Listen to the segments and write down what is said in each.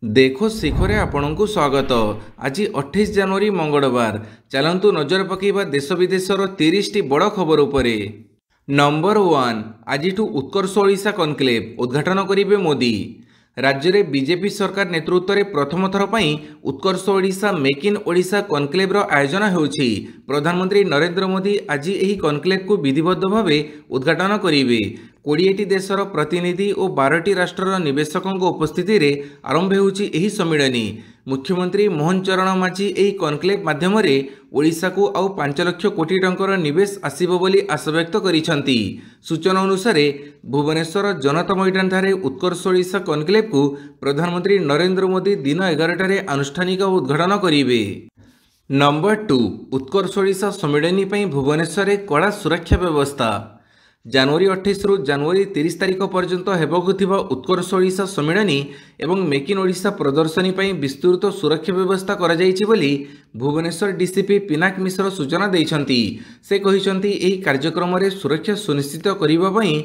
देखो शिखरे आपणଙ୍କୁ स्वागत। आज 28 जनवरी मंगलवार। चलंतु नजर पकेबा देश विदेशर 30 टी बड़ खबर उपरे। नंबर 1 आज उत्कर्ष ओडिशा कनक्लेव उद्घाटन करेंगे मोदी। राज्य में बीजेपी सरकार नेतृत्व में प्रथम थर पर Utkarsh Odisha make in Odisha conclave आयोजन होछि। प्रधानमंत्री नरेंद्र मोदी आज यह कनक्लेव को विधिबद्ध भाव उद्घाटन करेंगे। 20टी देशर प्रतिनिधि और 12टी राष्ट्रर निवेशकों उपस्थिति रे आरंभ होछि एही सम्मेलनी। मुख्यमंत्री मोहन चरण माझी एही कनक्लेव माध्यम ओडिशा को आउ 5 लाख कोटी टंकर निवेश आसिबो बोली आशा व्यक्त करिसंती। सूचना अनुसार भुवनेश्वर जनता मैदान ठारे उत्कर्ष ओडिशा कनक्लेव को प्रधानमंत्री नरेंद्र मोदी दिन 11टारे आनुष्ठानिक उद्घाटन करेंगे। नंबर 2 उत्कर्ष ओडिशा सम्मेलनी पर भुवनेश्वर कड़ा सुरक्षा व्यवस्था। जनवरी 28 रु जनवरी 30 तारिख पर्यंत हेबाकुथिबा उत्कर्ष ओडिशा सम्मेलनी एवं मेक इन ओडिशा प्रदर्शनी पर विस्तृत सुरक्षा व्यवस्था करा जायछि बोली भुवनेश्वर डीसीपी पिनाक मिश्र सूचना दैछंती। से कहिसंती एही कार्यक्रम रे सुरक्षा सुनिश्चित करिबा पई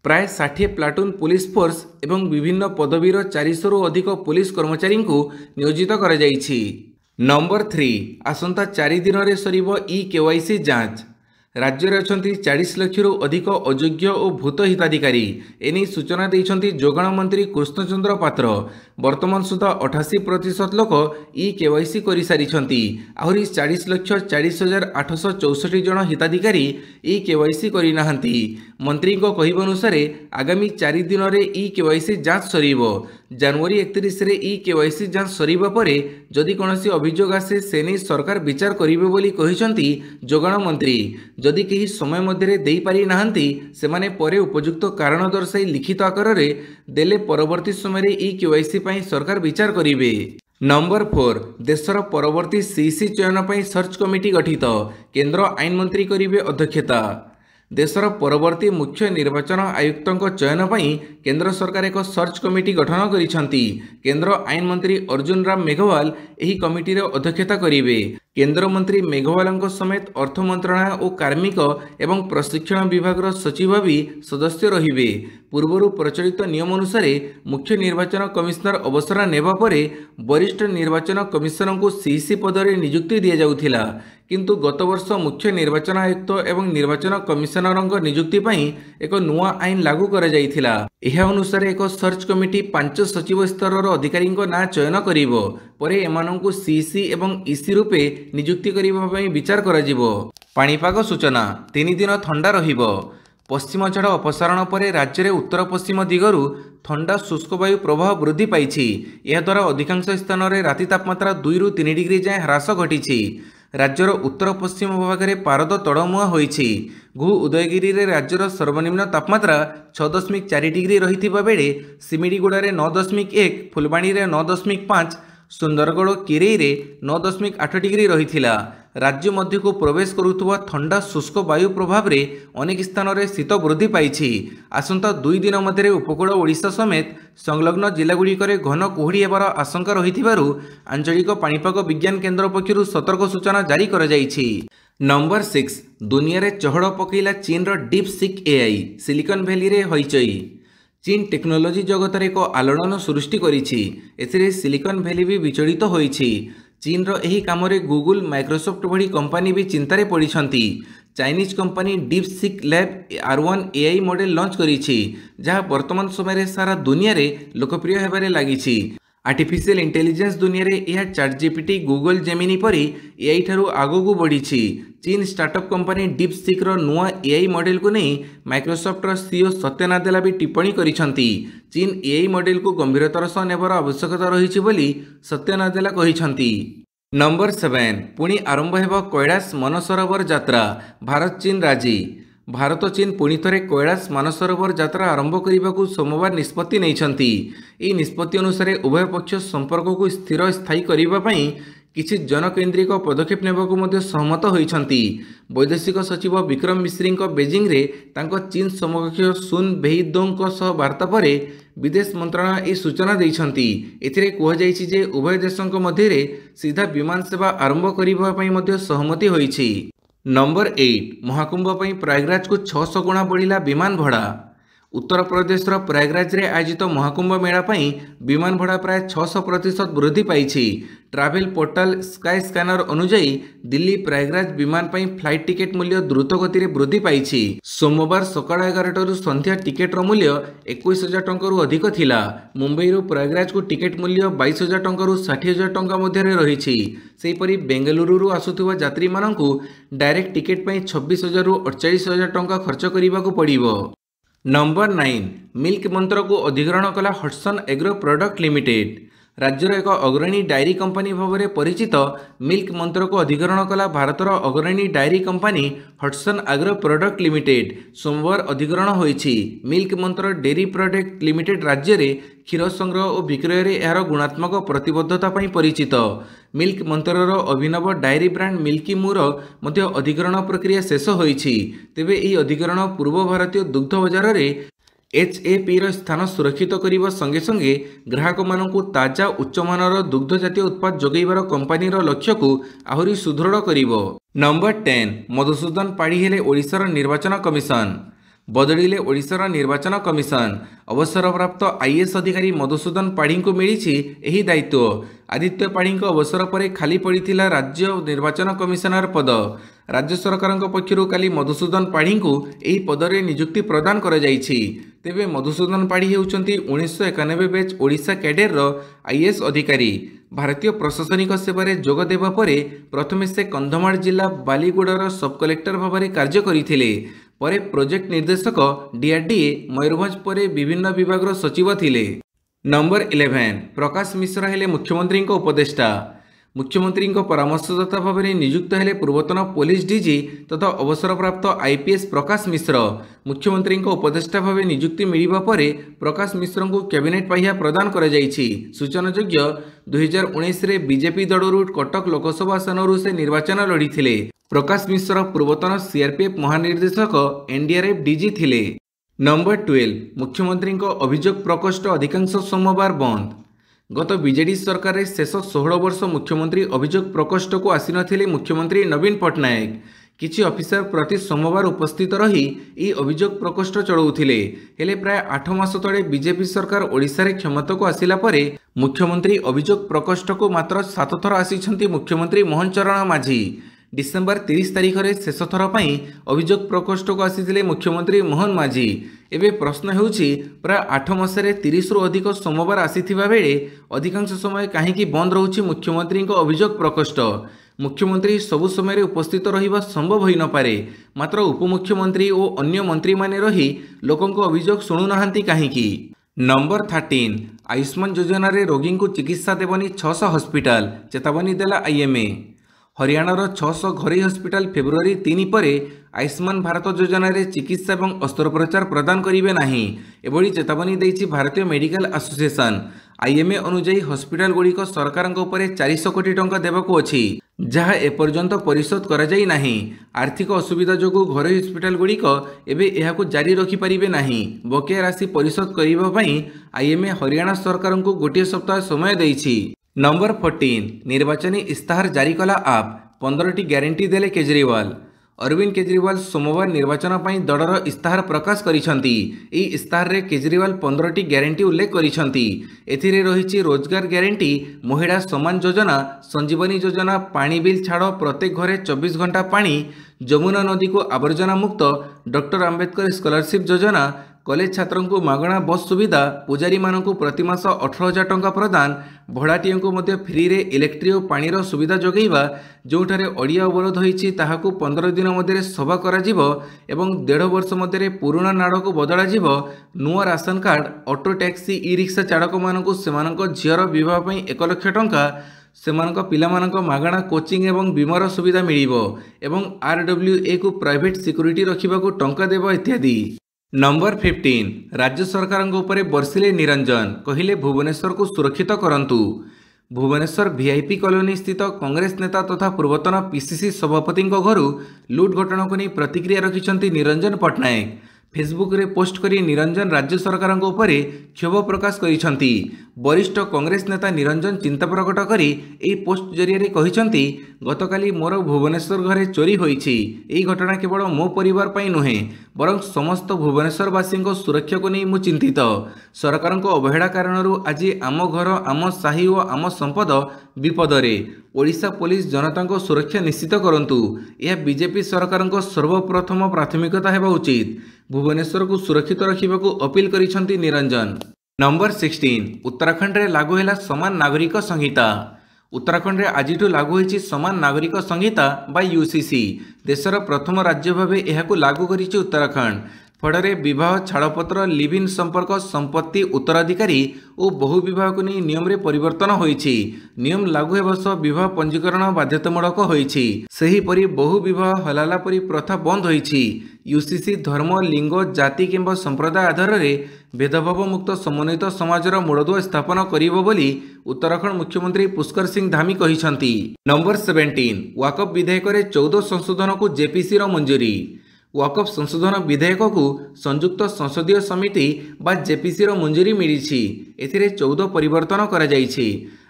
प्राय 60 प्लाटून पुलिस फोर्स एवं विभिन्न पदवीर 400 रु अधिक पुलिस कर्मचारी को नियोजित करा जायछि। नंबर 3 आसंता 4 दिन रे सरिबो ई-केवाईसी जांच। राज्य में अच्छा 40 लाख अधिक अयोग्य और भूत हिताधिकारी एने सूचना देइछंती जोगाण मंत्री कृष्णचंद्र पात्र। वर्तमान सुधा 88% लोक ई-केवाईसी कर सारी। आहरी 40,40,864 जन हिताधिकारी ई-केवाईसी करना। मंत्री कहवानुसार आगामी 4 दिन में ई-केवाईसी जांच सरीबो। जनवरी 31 रे ई-केवाईसी जांच सरीबा परे जदि कोनोसी अभियोग आसे से नहीं सरकार विचार करिवे बोली कहिसंती जोगाण मंत्री। जदि केही समय मध्य देई पारि नाहंती सेमाने परे उपयुक्त कारण दर्शाई लिखित आकार रे देले परवर्ती समय ई-केवाईसी पई सरकार विचार करिवे। नंबर 4 देशर परवर्ती सीसी चयन पई सर्च कमिटी गठित। केंद्र आईन मंत्री करिवे अध्यक्षता। देशर परवर्ती मुख्य निर्वाचन आयुक्तों चयन पर केंद्र सरकार एक सर्च कमिटी गठन करिसंती। केंद्र आईन मंत्री अर्जुन राम मेघवाल एही कमिटी अध्यक्षता करिवे। केंद्र मंत्री मेघवाल समेत अर्थ मंत्रालय और कार्मिक एवं प्रशिक्षण विभाग सचिव भी सदस्य रहिबे। पूर्व प्रचलित नियम अनुसार मुख्य निर्वाचन कमिशनर अवसर नेबा परे वरिष्ठ निर्वाचन कमिशनर को सीसी पद में नियुक्ति दि जाउथिला। किंतु गत वर्ष मुख्य निर्वाचन आयुक्त एवं निर्वाचन कमिशनर नियुक्ति पई एक नुआ आईन लागू करा जाइथिला। एहा अनुसार एक सर्च कमिटी 5 सचिव स्तर अधिकारी ना चयन करिवो। परे एमानंकु सीसी एवं ईसी रूपे नियुक्ति करिबा पई विचार कराजिवो। पाणीपाग सूचना 3 दिन ठंडा रहिबो। पश्चिम झाड़ अपसारण पर राज्य में उत्तर पश्चिम दिगरु ठंडा शुष्क वायु प्रभाव वृद्धि पाई। याद्वारा अधिकांश स्थान में राति तापमात्रा 2 रु 3 डिग्री जाए ह्रास घटी। राज्यर उत्तर पश्चिम भाग में पारद तड़मुआ होइछि। घु उदयगिरी रे राज्यर सर्वनिम्न तापमात्रा 6.4 डिग्री रही बेले सिमिडीगुड़ा 9.1, फुलबाणी 9.5, सुंदरगढ़ किरेई रे 9.8 डिग्री रही। राज्य मध्य को प्रवेश करुवा ठंडा शुष्क वायु प्रभाव रे अनेक स्थान में शीत वृद्धि पाई। आसंता 2 दिन मध्य उपकूल ओडिशा समेत संलग्न जिलागुड़िक घन कुहुड़ी हेबार आशंका रहिथिबारु आंचलिक पाणीपाग विज्ञान केन्द्र पक्षरु सतर्क सूचना जारी करा जाइछि। नंबर 6 दुनिया रे चहड़ पकेला चीन रो डीपसीक एआई सिलिकन वैली रे होइचई। चीन टेक्नोलोजी जगत रे एक आलोड़न सृष्टि करिछि। एथिरे सिलिकन वैली भी विचलित होइछि। चीन रो एही काम रे गूगल माइक्रोसॉफ्ट भली कंपनी भी चिंतारे पड़िछंती। Chinese company DeepSeek lab R1 AI model launch करिछि जहाँ वर्तमान समय रे सारा दुनिया रे लोकप्रिय हेबारे लागिछि। आर्टिफिशियल इंटेलिजेंस दुनिया रे यह चैटजीपीटी गूगल जेमिनी परी एआई ठारू आगू बढ़ी। चीन स्टार्टअप कंपनी डीपसीक रो नुआ एआई मॉडल को नहीं माइक्रोसॉफ्ट रो सीईओ सत्य नादेला भी टिप्पणी करिसंती। चीन एआई मॉडल को गंभीरतार सह नेबार आवश्यकता रही बोली सत्य नादेला कहिसंती। नंबर 7 पुणी आरंभ हेब कैलाश मानसरोवर यात्रा। भारत चीन राजी। भारत चीन पुणी थे कैलाश मानसरोवर यात्रा आरंभ करने को सोमवार निष्पत्ति नहीं। यह निष्पत्ति अनुसार उभय पक्ष संपर्क को स्थिर स्थायी करने किसी जनकेन्द्रिक पदक्षेप नेबाकू सहमत होइछंती। वैदेशिक सचिव विक्रम मिश्री बेजिंग रे तांको चीन समकक्ष सुन बेईदोंग सह वार्ता पर विदेश मंत्रालय यह सूचना देइछंती। एथिरे कुहाଯାଇଛି जे उभय देशों मध्य सीधा विमान सेवा आरंभ करने सहमति होइछि। नंबर 8 महाकुंभ पर प्रयागराज को 600 गुणा बढ़िला विमान भड़ा। उत्तर प्रदेश प्रयागराज रे आयोजित महाकुंभ मेला पई विमान भड़ा प्राय 600% वृद्धि पाई। ट्रैवल पोर्टल स्काई स्कैनर अनुजाई दिल्ली प्रयागराज विमान पई फ्लाइट टिकेट मूल्य द्रुत गति रे वृद्धि पाई। सोमवार सकाळ 11 संध्या टिकेट मूल्य 21,000 टंका अधिक थिला। मुंबई प्रयागराज को टिकेट मूल्य 22,000 टंका 60,000 टंका मध्य रही। सेहीपरि बेंगलुरु आसुथिबा यात्री मानकु डायरेक्ट टिकेट पई 26,000 ରୁ 48,000 टंका खर्च करिबाकू पड़िबो। नंबर 9 मिल्क मंत्र को अधिग्रहण कला हटसन एग्रो प्रोडक्ट लिमिटेड। राज्यर एक अग्रणी डायरी कंपनी भाव में परिचित मिल्क मंत्र को अधिग्रहण कला भारतर अग्रणी dairy company Hatsun agro product limited. सोमवार अधिग्रहण होईछि। Milk Mantra dairy product limited राज्य में क्षीर संग्रह और विक्रय रे यार गुणात्मक प्रतिबद्धता पई परिचित। मिल्क मंत्रर अभिनव डायरी ब्रांड मिल्की मूर मध्य अधिग्रहण प्रक्रिया शेष होईछि। तेबे एही अधिग्रहण पूर्व भारतीय दुग्ध बजार रे HAP ର स्थान सुरक्षित करने संगे संगे ग्राहक मानक ताजा उच्चमानर दुग्ध जातीय उत्पाद जोगैबार कंपनीर लक्ष्य को आहरी सुदृढ़ करिवो। नंबर 10 मधुसूदन पाढ़ी हेले ओडिशार निर्वाचन कमिशन। बदलिले ओडिशार निर्वाचन कमिशन। अवसरप्राप्त IAS अधिकारी मधुसूदन पाढ़ी को मिली एही दायित्व। आदित्य पाढ़ी अवसर पर खाली पड़ा राज्य निर्वाचन कमिशनर पद। राज्य सरकार पक्षर काली मधुसूदन पाढ़ी को यही पदरे नियुक्ति प्रदान कर जाइछि। तेबे मधुसूदन पाढ़ी हेउचंती 1991 बैच ओडिशा कैडेर IAS अधिकारी। भारतीय प्रशासनिक सेवारे जोग देबा परे प्रथमे से कंधमाल जिला बालीगुड़ार सब कलेक्टर भाव में कार्य करथिले। परे प्रोजेक्ट निर्देशक DRDA मयूरभंज परे विभिन्न विभाग सचिव थिले। नंबर 11 प्रकाश मिश्र हेले मुख्यमंत्री उपदेष्टा। मुख्यमंत्री परामर्शदाता भाव में नियुक्त हेले पूर्वतन पुलिस डीजी तथा अवसरप्राप्त IPS प्रकाश मिश्र। मुख्यमंत्री उपदेष्टा भाव नियुक्ति मिलिबा परे प्रकाश मिश्र को कैबिनेट पाहिया प्रदान कर जाइछि। सूचनायोग्य 2019 रे बीजेपी दलरू कटक लोकसभा आसन से निर्वाचन लड़ीथिले। प्रकाश मिश्र पूर्वतन CRPF महानिर्देशक NDRF डीजी थिले। नंबर 12 मुख्यमंत्री अभियोग प्रकोष्ठ अधिकांश सोमवार बंद। गत बीजेडी सरकार शेष 16 वर्ष मुख्यमंत्री अभियोग प्रकोष्ठ को आसी नथिले मुख्यमंत्री नवीन पट्टनायक। किछि ऑफिसर प्रति सोमवार उपस्थित रही ई अभियोग प्रकोष्ठ चलाउथिले। हेले प्राय 8 मास तले बीजेपी सरकार ओडिशा रे क्षमता को आसिला परे मुख्यमंत्री अभियोग प्रकोष्ठ को मात्र 7 थर आसीछंती मुख्यमंत्री मोहन चरण माझी। डिसेम्बर 30 तारिख में शेष थर पर अभियोग प्रकोष्ठ को आसी मुख्यमंत्री मोहन माझी। एवं प्रश्न होउछि प्राय 8 मासरे 30 रु अधिक सोमवार आसीथिबा बेले अधिकांश समय कहीं बंद रोचे मुख्यमंत्री अभियोग प्रकोष्ठ। मुख्यमंत्री सबु समय उपस्थित रहिबा संभव होई न पारे, मात्र उपमुख्यमंत्री और अन्य मंत्री माने रही लोकों अभियोग शुणु नाहांती कहीं। नंबर 13 आयुष्मान योजना रे रोगी को चिकित्सा देवनी 600 हॉस्पिटल, चेतावनी देला IMA। हरियाणार 600 घरोई हॉस्पिटल फेब्रुआरी 3 पर आयुष्मान भारत योजना रे चिकित्सा और अस्त्रोपचार प्रदान करेंगे नहीं एभली चेतावनी देइछि भारतीय मेडिकल एसोसिएशन। IMA अनुजाई हॉस्पिटल गुड़िक सरकार 400 कोटी टंका देवाक अछि, जहाँ एपर्यंत परिशोध करा जाई नाही। आर्थिक असुविधा जोगु घरोई हॉस्पिटल गुड़िक एबे एहाकु जारी रखि परिबे नाही। बकेया राशि परिशोध करिबा पई IMA हरियाणा सरकार को गोटे सप्ताह समय देइछि। नंबर 14 निर्वाचनी इस्ताहार जारी कला आप 15टी ग्यारंटी देले केजरीवाल। अरविंद केजरीवाल सोमवार निर्वाचन पर दलर इस्ताहार प्रकाश करिसंती। ई इस्ताहार रे केजरीवाल 15टी ग्यारंटी उल्लेख करिसंती। एथिरे रहिछि रोजगार ग्यारंटी, महिला सम्मान योजना, संजीवनी योजना, पानी बिल छाड़, प्रत्येक घरे 24 घंटा पानी, जमुना नदी को आवर्जना मुक्त, डॉक्टर आंबेडकर स्कॉलरशिप योजना, कॉलेज छात्रों को मागणा बस सुविधा, पुजारी मानक प्रतिमास 18,000 टंका प्रदान, भड़ाटियों को मध्य फ्री रे इलेक्ट्रि और पानीर सुविधा जोगैबा, जोठारे अड़िया अवरोध होईछि ताहाकु 15 दिन मध्य सभा कराजिबो एवं 1.5 वर्ष मध्य पुराना नाड़ को बदलाजिबो। नुआ ration card, auto taxi, e rickshaw चालक मानक सेमानक झीर विवाह पई 1 लाख टंका, सेमानक पिलामानक मागणा कोचिंग एवं बीमार सुविधा मिलिबो एवं RWA को प्राइवेट सिक्योरिटी रखिबाकू टंका देबो इत्यादि। नंबर 15 राज्य सरकार उपरे बर्षिले निरंजन, कहिले भुवनेश्वर को सुरक्षित करंतु। भुवनेश्वर VIP कॉलोनी स्थित कांग्रेस नेता तथा पूर्वतन PCC सभापति घर लुट घटना को नहीं प्रतिक्रिया रखिंट निरंजन पट्टनायक। फेसबुक रे पोस्ट करी निरंजन राज्य सरकार उपरे क्षोभ प्रकाश करिसेंती। वरिष्ठ कांग्रेस नेता निरंजन चिंता प्रकट करी एही पोस्ट जरिए कहिसेंती, गतकाली मोर भुवनेश्वर घरे चोरी होईछि। एही घटना केवल मो परिवार पई नुहे बरं समस्त भुवनेश्वरवासी सुरक्षा को नहीं मु चिंतित। सरकार अवहेला कारण आज आम घर आम साही और आम संपद विपदरे। ओडिशा पुलिस जनता को सुरक्षा निश्चित करंतु। यह बीजेपी सरकार सर्वप्रथम प्राथमिकता हेबा उचित। भुवनेश्वर को सुरक्षित रखा को अपील करिसेंती निरंजन। नंबर 16 उत्तराखंड रे लागू है समान नागरिक संहिता। उत्तराखंड रे आज लागू होईछि समान नागरिक संहिता बा यूसीसी। देशर प्रथम राज्य भावे एहाकु लागू करिछि उत्तराखंड। फଳରେ विवाह छाड़पत्र लिव इन संपर्क संपत्ति उत्तराधिकारी और बहु विवाह को नहीं नियम रे परिवर्तन होईछि। नियम लागू हेबा सह विवाह पंजीकरण बाध्यतामूलक होईछि। सेही परि बहु विवाह हलाला परि प्रथा बंद होईछि। यूसीसी धर्म लिंग जाति किंबा संप्रदाय आधार रे भेदभाव मुक्त समन्वित समाजर मूलदुआ स्थापन करिवो बोली उत्तराखंड मुख्यमंत्री पुष्कर सिंह धामी कहिसंती। नंबर 17 वाकफ विधेयक रे 14 संशोधन को जेपीसी रो मंजूरी। वाकफ संशोधन विधेयक को संयुक्त संसदीय समिति बा जेपीसी रो मंजूरी मिली। एथिरे 14 परिवर्तन करा जाइछि।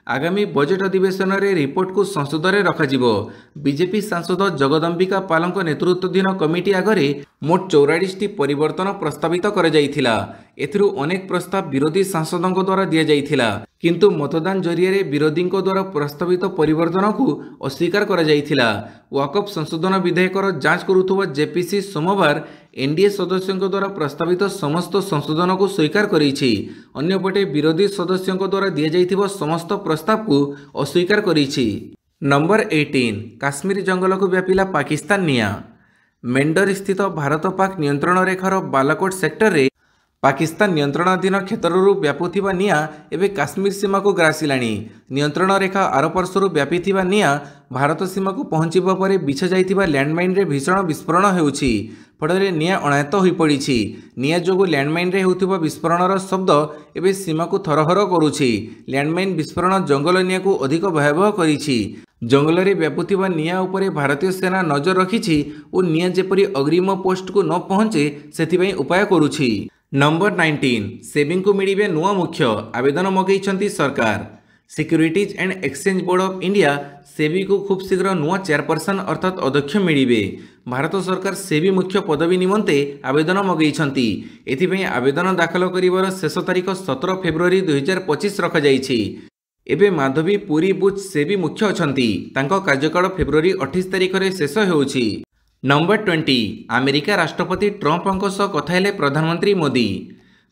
आगामी बजेट अधिवेशन रे रिपोर्ट को संसद रे रखाजिबो। बीजेपी सांसद जगदम्बिका पालଙ୍କ नेतृत्वाधीन कमिटी आगरे मोट 44 परिवर्तन प्रस्तावित करा जाइथिला। एथिरु अनेक प्रस्ताव विरोधी सांसदों द्वारा दिया जाइथिला, किंतु मतदान जरिए विरोधी द्वारा प्रस्तावित परिवर्तन को अस्वीकार करा जाइथिला। वाकफ संशोधन विधेयकर जांच करुथुवा जेपीसी सोमवार एनडीए सदस्यों द्वारा प्रस्तावित समस्त संशोधन को स्वीकार करिछि। अन्यपटे विरोधी सदस्यों द्वारा दिया जाइथिबा समस्त प्रस्ताव को अस्वीकार करिछि। नंबर 18 काश्मीर जंगल को व्यापिला पाकिस्तान निया। मेंढर स्थित भारत पाक नियंत्रण रेखार बालाकोट सेक्टर रे पाकिस्तान नियंत्रणाधीन क्षेत्रରୁ व्यापुथिबा निया एबे काश्मीर सीमा को ग्रासिलाणी। नियंत्रण रेखा आरपार्श्वରୁ व्यापिथिबा निया भारत सीमा को पहुंचिबा परे बिछा जाइथिबा लैंडमाइन रे भीषण विस्फोरण हेउछि। फଳରେ निया अणायत होई पड़िछि। निया जोगु लैंडमाइन रे हेउथिबा विस्फोरणर शब्द एबे सीमा को थरहर करुछि। लैंडमाइन विस्फोरण जंगल निया को अधिक भयावह करिछि। जंगल रे व्यापुथिबा निया उपरे भारतीय सेना नजर रखिछि और निया जेपरि अग्रिम पोस्ट को न पहुंचे सेथिबई उपाय करुछि। नंबर 19 सेबी को मिलिबे नुआ मुख्य आवेदन मगैछंती सरकार। Securities and exchange board of India SEBI को खूब शीघ्र नुआ चेयरपर्सन अर्थात अध्यक्ष मिलिबे। भारत सरकार सेबी मुख्य पदवी निमंते आवेदन मगैछंती। एथिपई आवेदन दाखल करिवार शेष तारीख 17 फेब्रुआरी 2025 रखा जाइछि। एबे माधवी पुरी बुच सेबी मुख्य अछंती। तांको कार्यकाल फेब्रुआरी 28 तारीख रे शेष हेउछि। नंबर 20 अमेरिका राष्ट्रपति ट्रंप सह कथा हेले प्रधानमंत्री मोदी।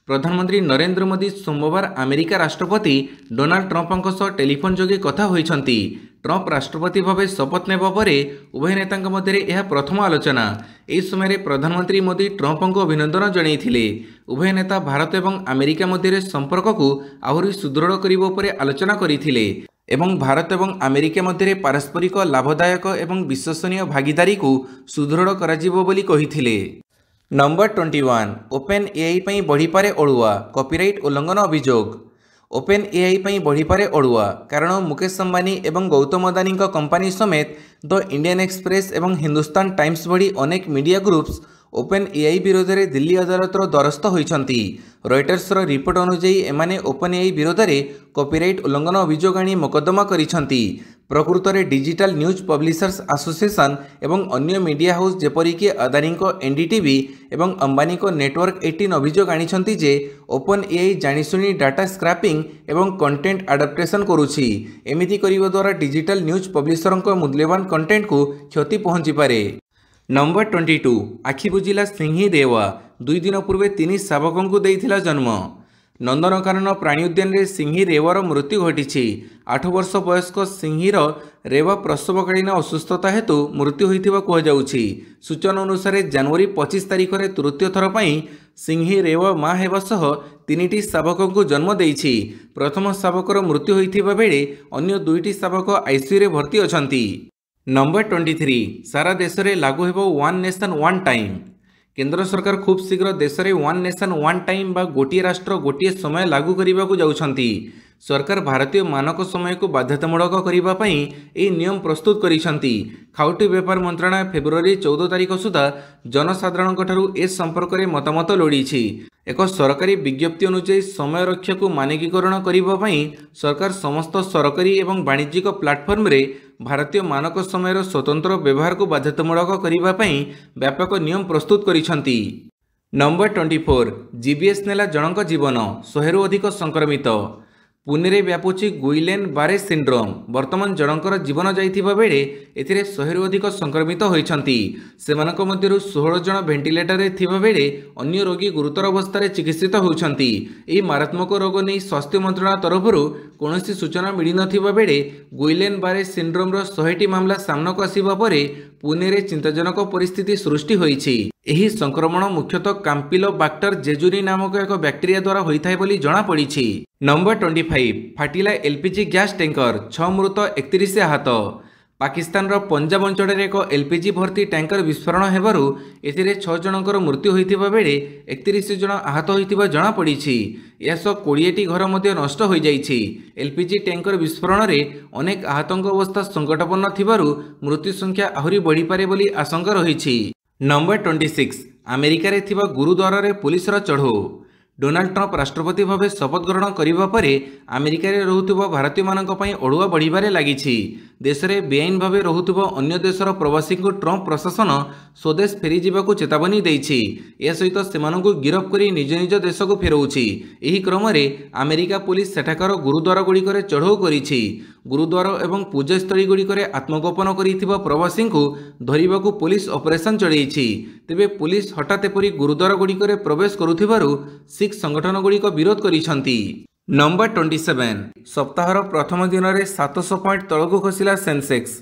प्रधानमंत्री नरेंद्र मोदी सोमवार अमेरिका राष्ट्रपति डोनाल्ड ट्रंप सह टेलीफोन जोगे कथा होइछंती। ट्रंप राष्ट्रपति भावे शपथ नेबा परे उभय नेतांक मध्य यह प्रथम आलोचना। एही समय प्रधानमंत्री मोदी ट्रंप को अभिनंदन जणाइथिले। उभय नेता भारत एवं अमेरिका मध्य संपर्क को आहुरी सुदृढ़ करबा उपरे आलोचना करिथिले एवं भारत एवं अमेरिका मध्य पारस्परिक लाभदायक एवं विश्वसनीय भागीदारी को सुदृढ़ कराजिबो बोली कहिथिले। नंबर 21 ओपन एआई पई बढ़िपारे अड़ुआ कॉपीराइट उल्लंघन अभियोग। ओपन एआई पई बढ़िपारे अड़ुआ कारण मुकेश अंबानी एवं गौतम अदानी कंपनी समेत द इंडियन एक्सप्रेस एवं हिंदुस्तान टाइम्स भली अनेक मीडिया ग्रुप्स ओपन एआई विरोध में दिल्ली अदालतर द्वारस्थ होइछंती। रॉयटर्सर रिपोर्ट अनुसार एमाने ओपन एआई विरोध में कॉपीराइट उल्लंघन अभियोग आनी मोकदमा करिछंती। प्रकृत में डिजिटल न्यूज पब्लिशर्स एसोसिएशन एवं अन्य मीडिया हाउस जेपरिक अदानी एनडीटीवी एवं अंबानी नेटवर्क 18 अभियोग आनिछंती जे ओपन एआई जानिशुनी डाटा स्क्रैपिंग एवं कंटेंट अडाप्टेशन करुछि। एमिति करिवा द्वारा डिजिटल न्यूज पब्लिशर मूल्यवान कंटेंट को क्षति पहुंची पारे। नंबर 22 आखि बुझिला सिंही रेवा 2 दिन पूर्वे 3 शावकों को देइथिला जन्म। नंदनकानन प्राणी उद्यान रे सिंही रेवार मृत्यु घटी। 8 वर्ष वयस्क सिंहीर रेवा प्रसवकालीन असुस्थता हेतु मृत्यु होइथिबा कहुजाउछि। सूचना अनुसार जनवरी 25 तारीख में तृतीय थर पई सिंही रेवा मां हेबा सह 3टी शावकों को जन्म देइछि। प्रथम शावकर मृत्यु होइथिबा बेले अन्य 2टी शावक आईसीयू रे भर्ती अछंती। नंबर 23 सारा देश में लागू हेबो वन नेशन वन टाइम। केंद्र सरकार खूब शीघ्र देश में वन नेशन वन टाइम बा गोटे राष्ट्र गोटे समय लागू करने को जाउछंती। सरकार भारतीय मानक समय को बाध्यतामूलक करने यह नियम प्रस्तुत करिसेंती। खाउटी व्यापार मंत्रालय फेब्रुआरी 14 तारिख सुधा जनसाधारण ए संपर्क में मतामत लोड़ी। एक सरकारी विज्ञप्ति अनुसार समय रक्षा को मानकीकरण करने सरकार समस्त सरकारी एवं वाणिज्यिक प्लाटफर्म रे भारतीय मानक समय स्वतंत्र व्यवहार को बाध्यतामूलक करने व्यापक नियम प्रस्तुत करिसेंती। नंबर 24 जीबीएस नेला जनक जीवन 100 रु अधिक संक्रमित। पुणे रे व्यापुची गुइलेन बारे सिंड्रोम। वर्तमान जनकर जीवन जाइथिबा बेले एथिरे 100 रु अधिक संक्रमित होइछंती। सेमानक मध्यरु 16 जन वेंटिलेटर रे थिबा बेले अन्य रोगी गुरुतर अवस्था चिकित्सित होउछंती। एही मारात्मक रोग नै स्वास्थ्य मंत्रालय तरफरु कोनोसी सूचना मिली नथिबा बेले गुइलेन बारे सिंड्रोम रो 100टी मामला सामनाक आसीबा परे पुणे रे चिंताजनक परिस्थिति सृष्टि होइछि। एही संक्रमण मुख्यतः काम्पिलोबाक्टर जेजुरी नामक एक बैक्टेरिया द्वारा होइथाय बोली जणा पड़िछि। नंबर 25 फाटिला एलपीजी गैस टैंकर 6 मृत 31 आहत। पाकिस्तान रो पंजाब अंचल रे एक एलपीजी भर्ती टैंकर विस्फोरण हेबारु एथिरे 6 जनकर मृत्यु होइथिबा बेले 31 जन आहत होइथिबा जणा पड़िछि। यासो 20टी घर मध्ये नष्ट होई जाइछि। एलपीजी टैंकर विस्फोरण रे अनेक आहतंक अवस्था संकटपूर्ण थिबारु मृत्यु संख्या आहुरी बढ़ी पारे बोली आशंका रहिछि। नंबर 26 अमेरिका रे थिबा गुरुद्वार रे पुलिस रो चढ़ो। डोनाल्ड ट्रंप राष्ट्रपति भाव शपथ ग्रहण करिबा परे अमेरिका रे रहुतुबा भारतीय मानक पई अड़ुआ बढ़िबारे लागिछि। देश रे बेआईन भाव रहुतुबा अन्य देशर प्रवासी को ट्रंप प्रशासन स्वदेश फेरी जिबाकू चेतावनी देइछि। ए सहित सेमानकू गिरफ करी निज निज देश को फेरउछि। एही क्रम रे अमेरिका पुलिस सेठाकर गुरुद्वार गुड़िकरे चढ़ऊ करिछि। गुरुद्वार एवं पूजास्थली गुड़िकरे आत्मगोपन करिथिबा प्रवासी को धरिबाकू पुलिस ऑपरेशन चलैछि। तेबे पुलिस हठात एपरि गुरुद्वार गुड़िकरे प्रवेश करुथिबारु सिख संगठन गुड़िक विरोध करिसेंती। नंबर 27 सप्ताहर प्रथम दिन में 700 पॉइंट तलकू खसिला सेंसेक्स।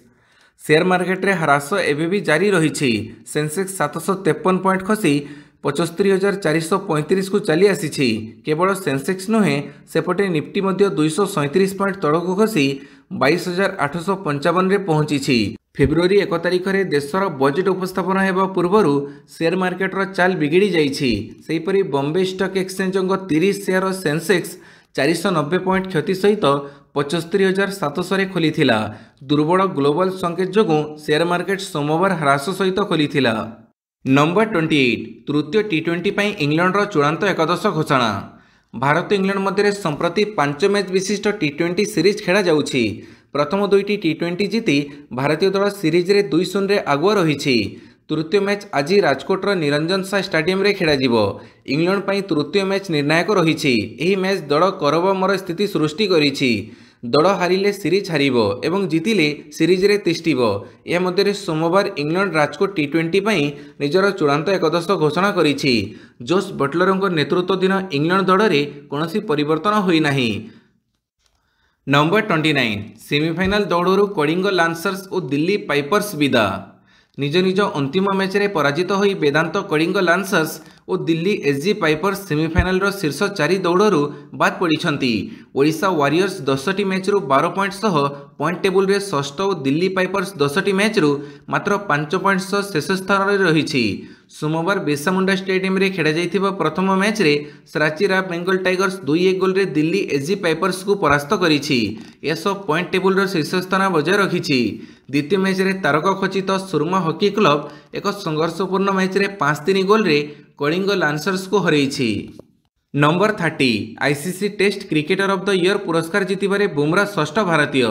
शेयर मार्केट रे ह्रास एबे भी जारी रही। सेंसेक्स 753 पॉइंट खसी 75,435 को चली आसी। केवल सेंसेक्स नुहे सेपटे निफ्टी 237 पॉइंट तलकू खसी 22,855 रे पहुंची। फेब्रुआरी 1 तारिख में देशर बजेट उपस्थापन होगा पूर्वर शेयर मार्केटर चाल बिगिड़ी जाइछि। सेहीपरि Bombay stock exchange 30 share Sensex 490 point क्षति सहित 75,700 रे खोली। दुर्बल ग्लोबल संकेत जोगु शेयर मार्केट सोमवार ह्रास सहित खोली। नंबर 28 तृतीय टी20 पर इंग्लैंड चूड़ांत एकादश घोषणा। भारत इंग्लैंड मध्य संप्रति 5 मैच विशिष्ट टी20 सीरीज खेला जाउछि। प्रथम 2टी टी20 जीति भारतीय दल सीरीज रे 2-0 रे आगुआ रही। तृतीय मैच आज राजकोटर निरंजन शाह स्टाडियम रे खेला जिवो। इंग्लैंड पई तृतीय मैच निर्णायक रही। एही मैच दल करबमर स्थिति सृष्टि करिछि। दल हारिले सीरीज हारिबो एवं जितिले सीरीज रे तिष्ठिबो। या मध्य सोमवार इंग्लैंड राजकोट टी20 पई निजर चूड़ांत एकादश घोषणा करिछि। जोस बटलरଙ୍କ नेतृत्वाधीन इंग्लैंड दल रे कोनोसी परिवर्तन होई नाही। नंबर 29 सेमीफाइनल दौड़ू कलिंग लांसर्स और दिल्ली पाइपर्स विदा। निज निज अंतिम मैच रे पराजित होई वेदांत कलिंग लांसर्स और दिल्ली एसजी पाइपर्स सेमीफाइनल शीर्ष 4 दौड़ू बाद पड़िछंती। ओडिशा वारियर्स 10टी मैच रु 12 पॉइंट सह पॉइंट टेबुल रे षष्ठ और दिल्ली पाइपर्स 10टी मैच रु मात्र 5 पॉइंट सह शेष स्थान रे रही। सोमवार बिरसामुंडा स्टेडियम रे खेला जाइथिबा प्रथम मैच रे सराची राव बेंगल टाइगर्स 2-1 गोल रे दिल्ली एसजी पाइपर्स को परास्त करिछि। एसो पॉइंट टेबुल रो शीर्ष स्थान बजाय रखिछि। द्वितीय मैच रे तारक खचित सुरमा हॉकी क्लब एक संघर्षपूर्ण मैच रे 5-3 गोल रे कलिंग लांसर्स को हरैछि। Number 30 ICC test cricketer of the year पुरस्कार जीतिबारे बुमरा षष्ठ भारतीय।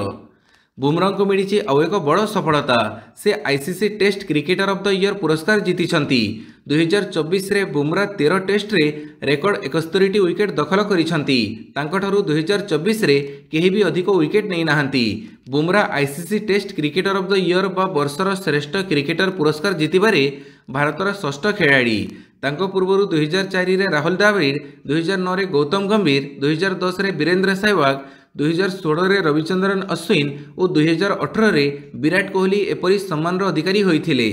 बुमरा को मिली आउ एक बड़ सफलता। से ICC test cricketer of the year पुरस्कार जीतिछंती। 2024 रे बुमरा 13 टेस्ट रे रेकर्ड 71 विकेट दखल करिछंती। तांकठारु 2024 रे केही भी अधिक विकेट नै नाहंती। Bumrah ICC test cricketer of the year बा वर्षर श्रेष्ठ क्रिकेटर पुरस्कार जीतिबारे भारतर षष्ठ खेलाड़ी। तांको पूर्वरु 2004 रे राहुल द्रविड़, 2009 रे गौतम गंभीर, 2010 रे वीरेंद्र सहवाग, 2016 रे रविचंद्रन अश्विन और 2018 रे विराट कोहली एपरी सम्मान अधिकारी होइथिले।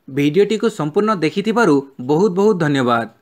वीडियोटी को संपूर्ण देखिथिबारु बहुत बहुत धन्यवाद।